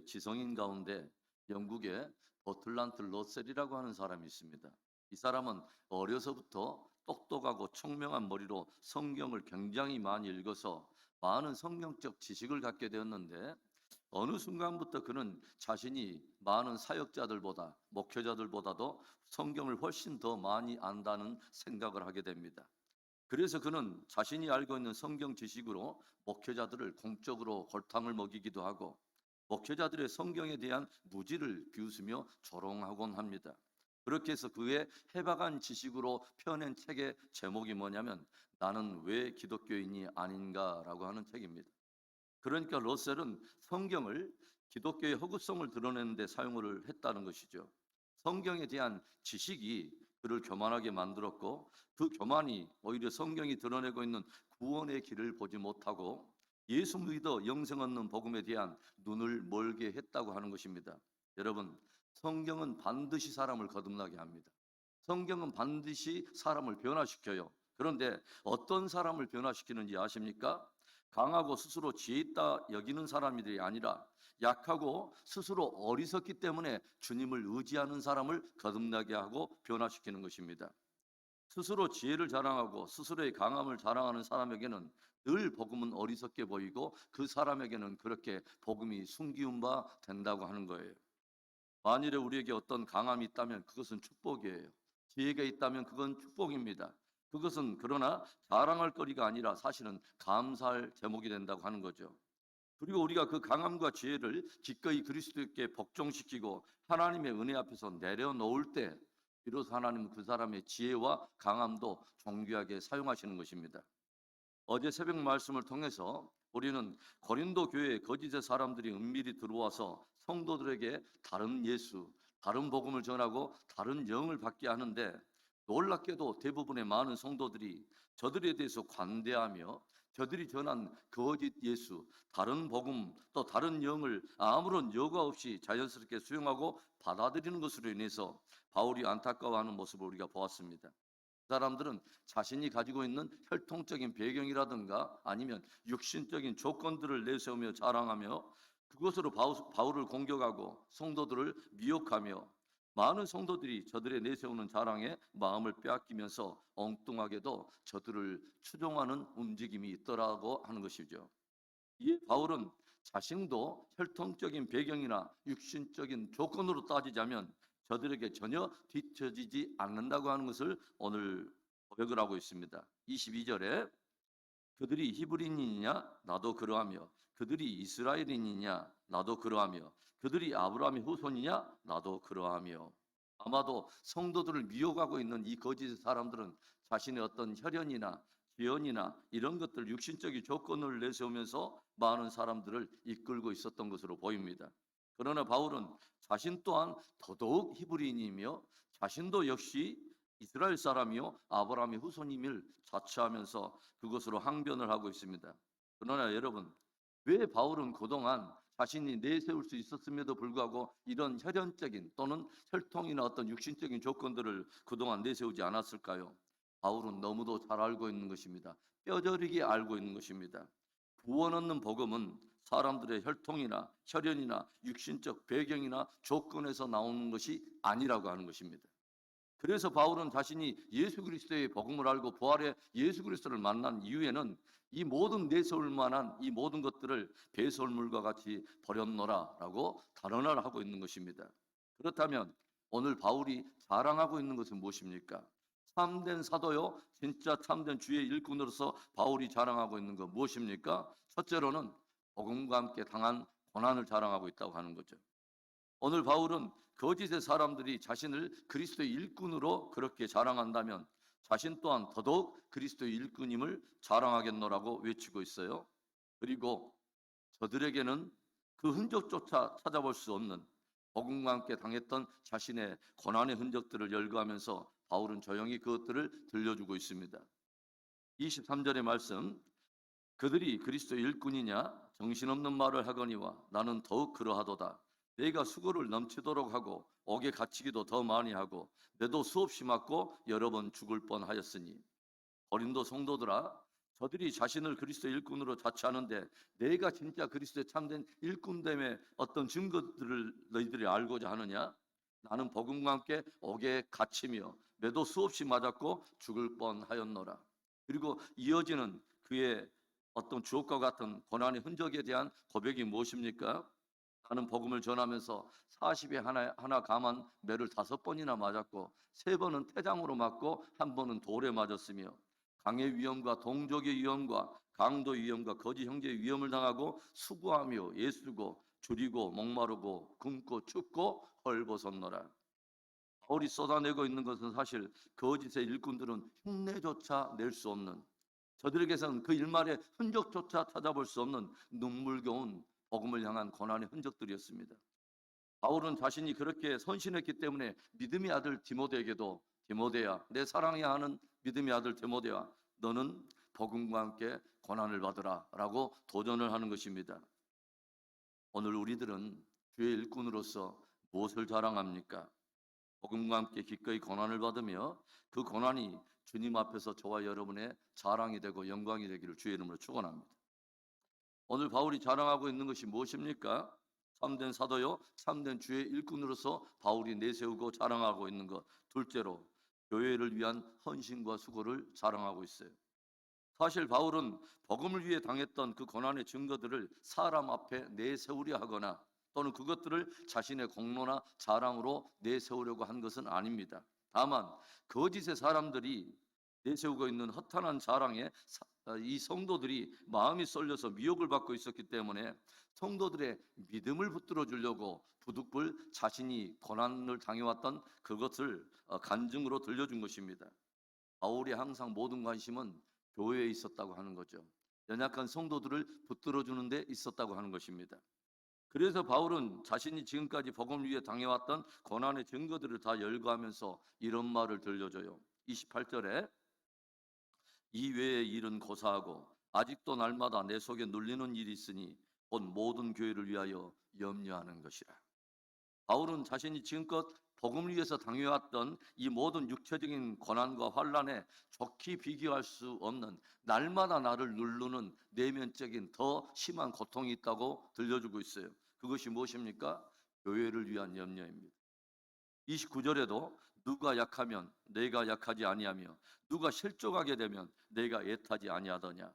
기독교의 지성인 가운데 영국의 버틀란트 러셀이라고 하는 사람이 있습니다. 이 사람은 어려서부터 똑똑하고 총명한 머리로 성경을 굉장히 많이 읽어서 많은 성경적 지식을 갖게 되었는데 어느 순간부터 그는 자신이 많은 사역자들보다 목회자들보다도 성경을 훨씬 더 많이 안다는 생각을 하게 됩니다. 그래서 그는 자신이 알고 있는 성경 지식으로 목회자들을 공적으로 골탕을 먹이기도 하고 목회자들의 성경에 대한 무지를 비웃으며 조롱하곤 합니다. 그렇게 해서 그의 해박한 지식으로 펴낸 책의 제목이 뭐냐면 나는 왜 기독교인이 아닌가라고 하는 책입니다. 그러니까 러셀은 성경을 기독교의 허구성을 드러내는 데 사용을 했다는 것이죠. 성경에 대한 지식이 그를 교만하게 만들었고 그 교만이 오히려 성경이 드러내고 있는 구원의 길을 보지 못하고 예수 믿어 영생 얻는 복음에 대한 눈을 멀게 했다고 하는 것입니다. 여러분, 성경은 반드시 사람을 거듭나게 합니다. 성경은 반드시 사람을 변화시켜요. 그런데 어떤 사람을 변화시키는지 아십니까? 강하고 스스로 지혜 있다 여기는 사람들이 아니라 약하고 스스로 어리석기 때문에 주님을 의지하는 사람을 거듭나게 하고 변화시키는 것입니다. 스스로 지혜를 자랑하고 스스로의 강함을 자랑하는 사람에게는 늘 복음은 어리석게 보이고 그 사람에게는 그렇게 복음이 숨기운 바 된다고 하는 거예요. 만일에 우리에게 어떤 강함이 있다면 그것은 축복이에요. 지혜가 있다면 그건 축복입니다. 그것은 그러나 자랑할 거리가 아니라 사실은 감사할 제목이 된다고 하는 거죠. 그리고 우리가 그 강함과 지혜를 기꺼이 그리스도께 복종시키고 하나님의 은혜 앞에서 내려놓을 때 비로소 하나님은 그 사람의 지혜와 강함도 존귀하게 사용하시는 것입니다. 어제 새벽 말씀을 통해서 우리는 고린도 교회에 거짓의 사람들이 은밀히 들어와서 성도들에게 다른 예수, 다른 복음을 전하고 다른 영을 받게 하는데 놀랍게도 대부분의 많은 성도들이 저들에 대해서 관대하며 저들이 전한 거짓 예수, 다른 복음, 또 다른 영을 아무런 여과 없이 자연스럽게 수용하고 받아들이는 것으로 인해서 바울이 안타까워하는 모습을 우리가 보았습니다. 그 사람들은 자신이 가지고 있는 혈통적인 배경이라든가 아니면 육신적인 조건들을 내세우며 자랑하며 그것으로 바울을 공격하고 성도들을 미혹하며 많은 성도들이 저들의 내세우는 자랑에 마음을 빼앗기면서 엉뚱하게도 저들을 추종하는 움직임이 있더라고 하는 것이죠. 이에 바울은 자신도 혈통적인 배경이나 육신적인 조건으로 따지자면 저들에게 전혀 뒤처지지 않는다고 하는 것을 오늘 고백을 하고 있습니다. 22절에 그들이 히브리인이냐 나도 그러하며 그들이 이스라엘인이냐 나도 그러하며 그들이 아브라함의 후손이냐 나도 그러하며 아마도 성도들을 미혹하고 있는 이 거짓 사람들은 자신의 어떤 혈연이나 지연이나 이런 것들 육신적인 조건을 내세우면서 많은 사람들을 이끌고 있었던 것으로 보입니다. 그러나 바울은 자신 또한 더더욱 히브리인이며 자신도 역시 이스라엘 사람이요 아브라함의 후손임을 자처하면서 그것으로 항변을 하고 있습니다. 그러나 여러분, 왜 바울은 그동안 자신이 내세울 수 있었음에도 불구하고 이런 혈연적인 또는 혈통이나 어떤 육신적인 조건들을 그동안 내세우지 않았을까요? 바울은 너무도 잘 알고 있는 것입니다. 뼈저리게 알고 있는 것입니다. 구원 얻는 복음은 사람들의 혈통이나 혈연이나 육신적 배경이나 조건에서 나오는 것이 아니라고 하는 것입니다. 그래서 바울은 자신이 예수 그리스도의 복음을 알고 부활의 예수 그리스도를 만난 이후에는 이 모든 내세울 만한 이 모든 것들을 배설물과 같이 버렸노라라고 단언을 하고 있는 것입니다. 그렇다면 오늘 바울이 자랑하고 있는 것은 무엇입니까? 참된 사도요, 진짜 참된 주의 일꾼으로서 바울이 자랑하고 있는 것 무엇입니까? 첫째로는 복음과 함께 당한 고난을 자랑하고 있다고 하는 거죠. 오늘 바울은 거짓의 사람들이 자신을 그리스도의 일꾼으로 그렇게 자랑한다면 자신 또한 더더욱 그리스도의 일꾼임을 자랑하겠노라고 외치고 있어요. 그리고 저들에게는 그 흔적조차 찾아볼 수 없는 복음과 함께 당했던 자신의 고난의 흔적들을 열거하면서 바울은 조용히 그것들을 들려주고 있습니다. 23절의 말씀, 그들이 그리스도의 일꾼이냐 정신없는 말을 하거니와 나는 더욱 그러하도다. 내가 수고를 넘치도록 하고 옥에 갇히기도 더 많이 하고 내도 수없이 맞고 여러 번 죽을 뻔하였으니. 고린도 성도들아, 저들이 자신을 그리스도의 일꾼으로 자처하는데 내가 진짜 그리스도의 참된 일꾼됨의 어떤 증거들을 너희들이 알고자 하느냐? 나는 복음과 함께 옥에 갇히며 매도 수없이 맞았고 죽을 뻔하였노라. 그리고 이어지는 그의 어떤 주옥과 같은 고난의 흔적에 대한 고백이 무엇입니까? 나는 복음을 전하면서 40에 하나 감한 매를 5번이나 맞았고 3번은 태장으로 맞고 1번은 돌에 맞았으며 강의 위험과 동족의 위험과 강도의 위험과 거짓 형제의 위험을 당하고 수고하며 애쓰고 줄이고 목마르고 굶고 춥고 헐벗었노라. 바울이 쏟아내고 있는 것은 사실 거짓의 일꾼들은 흉내조차 낼 수 없는, 저들에게서는 그 일말의 흔적조차 찾아볼 수 없는 눈물겨운 복음을 향한 고난의 흔적들이었습니다. 바울은 자신이 그렇게 선신했기 때문에 믿음의 아들 디모데에게도 디모데야, 내 사랑해야 하는 믿음의 아들 디모데야, 너는 복음과 함께 고난을 받으라 라고 도전을 하는 것입니다. 오늘 우리들은 주의 일꾼으로서 무엇을 자랑합니까? 복음과 함께 기꺼이 고난을 받으며 그 고난이 주님 앞에서 저와 여러분의 자랑이 되고 영광이 되기를 주의 이름으로 축원합니다. 오늘 바울이 자랑하고 있는 것이 무엇입니까? 참된 사도요, 참된 주의 일꾼으로서 바울이 내세우고 자랑하고 있는 것. 둘째로 교회를 위한 헌신과 수고를 자랑하고 있어요. 사실 바울은 복음을 위해 당했던 그 고난의 증거들을 사람 앞에 내세우려 하거나 또는 그것들을 자신의 공로나 자랑으로 내세우려고 한 것은 아닙니다. 다만 거짓의 사람들이 내세우고 있는 허탄한 자랑에 이 성도들이 마음이 쏠려서 미혹을 받고 있었기 때문에 성도들의 믿음을 붙들어 주려고 부득불 자신이 고난을 당해왔던 그것을 간증으로 들려준 것입니다. 바울이 항상 모든 관심은 교회에 있었다고 하는 거죠. 연약한 성도들을 붙들어 주는 데 있었다고 하는 것입니다. 그래서 바울은 자신이 지금까지 복음을 위해 당해왔던 고난의 증거들을 다 열거하면서 이런 말을 들려줘요. 28절에 이 외의 일은 고사하고 아직도 날마다 내 속에 눌리는 일이 있으니 곧 모든 교회를 위하여 염려하는 것이라. 바울은 자신이 지금껏 복음을 위해서 당해왔던 이 모든 육체적인 고난과 환난에 좋게 비교할 수 없는 날마다 나를 누르는 내면적인 더 심한 고통이 있다고 들려주고 있어요. 그것이 무엇입니까? 교회를 위한 염려입니다. 29절에도 누가 약하면 내가 약하지 아니하며 누가 실족하게 되면 내가 애타지 아니하더냐.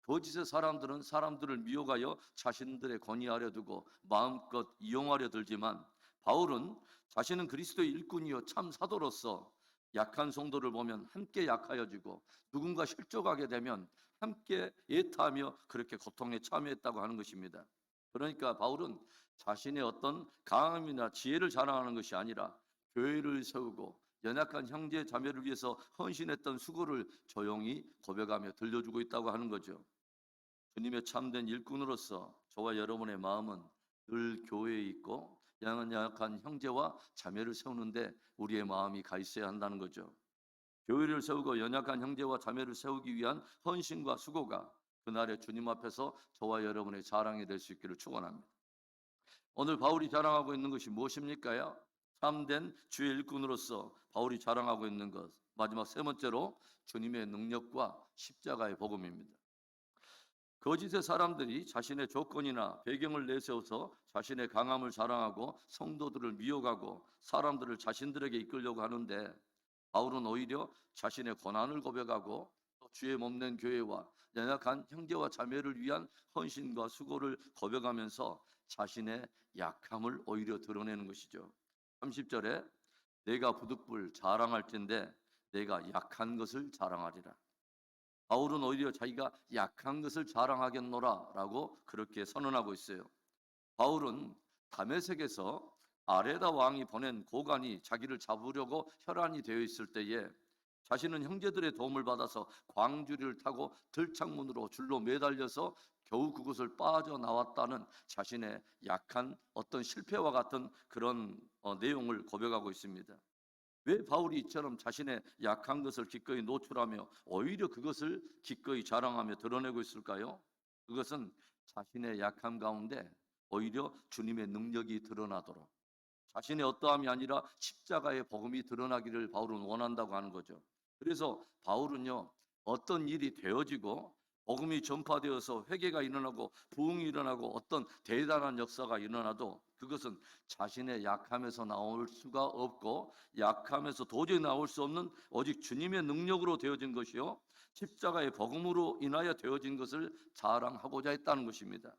거짓의 사람들은 사람들을 미혹하여 자신들의 권위하려 두고 마음껏 이용하려 들지만 바울은 자신은 그리스도의 일꾼이요 참 사도로서 약한 성도를 보면 함께 약하여지고 누군가 실족하게 되면 함께 애타하며 그렇게 고통에 참여했다고 하는 것입니다. 그러니까 바울은 자신의 어떤 강함이나 지혜를 자랑하는 것이 아니라 교회를 세우고 연약한 형제 자매를 위해서 헌신했던 수고를 조용히 고백하며 들려주고 있다고 하는 거죠. 주님의 참된 일꾼으로서 저와 여러분의 마음은 늘 교회에 있고 연약한 형제와 자매를 세우는데 우리의 마음이 가 있어야 한다는 거죠. 교회를 세우고 연약한 형제와 자매를 세우기 위한 헌신과 수고가 그날의 주님 앞에서 저와 여러분의 자랑이 될 수 있기를 축원합니다. 오늘 바울이 자랑하고 있는 것이 무엇입니까? 참된 주의 일꾼으로서 바울이 자랑하고 있는 것. 마지막 세 번째로 주님의 능력과 십자가의 복음입니다. 거짓의 사람들이 자신의 조건이나 배경을 내세워서 자신의 강함을 자랑하고 성도들을 미혹하고 사람들을 자신들에게 이끌려고 하는데 바울은 오히려 자신의 고난을 고백하고 또 주의 몸된 교회와 연약한 형제와 자매를 위한 헌신과 수고를 고백하면서 자신의 약함을 오히려 드러내는 것이죠. 30절에 내가 부득불 자랑할진대 내가 약한 것을 자랑하리라. 바울은 오히려 자기가 약한 것을 자랑하겠노라 라고 그렇게 선언하고 있어요. 바울은 다메섹에서 아레다 왕이 보낸 고관이 자기를 잡으려고 혈안이 되어 있을 때에 자신은 형제들의 도움을 받아서 광주리를 타고 들창문으로 줄로 매달려서 겨우 그곳을 빠져나왔다는 자신의 약한 어떤 실패와 같은 그런 내용을 고백하고 있습니다. 왜 바울이 이처럼 자신의 약한 것을 기꺼이 노출하며 오히려 그것을 기꺼이 자랑하며 드러내고 있을까요? 그것은 자신의 약함 가운데 오히려 주님의 능력이 드러나도록 자신의 어떠함이 아니라 십자가의 복음이 드러나기를 바울은 원한다고 하는 거죠. 그래서 바울은요 어떤 일이 되어지고 복음이 전파되어서 회개가 일어나고 부흥이 일어나고 어떤 대단한 역사가 일어나도 그것은 자신의 약함에서 나올 수가 없고 약함에서 도저히 나올 수 없는 오직 주님의 능력으로 되어진 것이요 십자가의 복음으로 인하여 되어진 것을 자랑하고자 했다는 것입니다.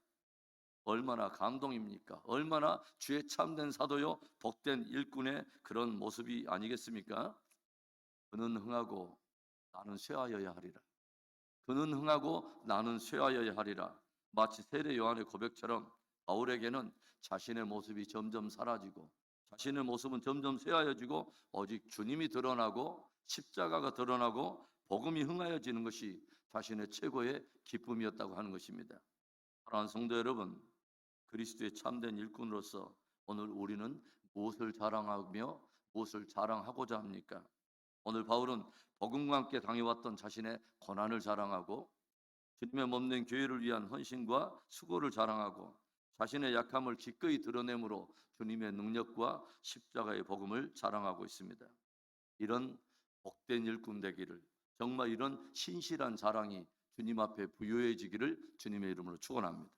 얼마나 감동입니까? 얼마나 주의 참된 사도요 복된 일꾼의 그런 모습이 아니겠습니까? 그는 흥하고 나는 쇠하여야 하리라. 그는 흥하고 나는 쇠하여야 하리라. 마치 세례 요한의 고백처럼 바울에게는 자신의 모습이 점점 사라지고 자신의 모습은 점점 쇠하여지고 오직 주님이 드러나고 십자가가 드러나고 복음이 흥하여지는 것이 자신의 최고의 기쁨이었다고 하는 것입니다. 사랑하는 성도 여러분, 그리스도의 참된 일꾼으로서 오늘 우리는 무엇을 자랑하며 무엇을 자랑하고자 합니까? 오늘 바울은 복음과 함께 당해왔던 자신의 고난을 자랑하고 주님의 몸된 교회를 위한 헌신과 수고를 자랑하고 자신의 약함을 기꺼이 드러내므로 주님의 능력과 십자가의 복음을 자랑하고 있습니다. 이런 복된 일꾼 되기를, 정말 이런 신실한 자랑이 주님 앞에 부요해지기를 주님의 이름으로 축원합니다.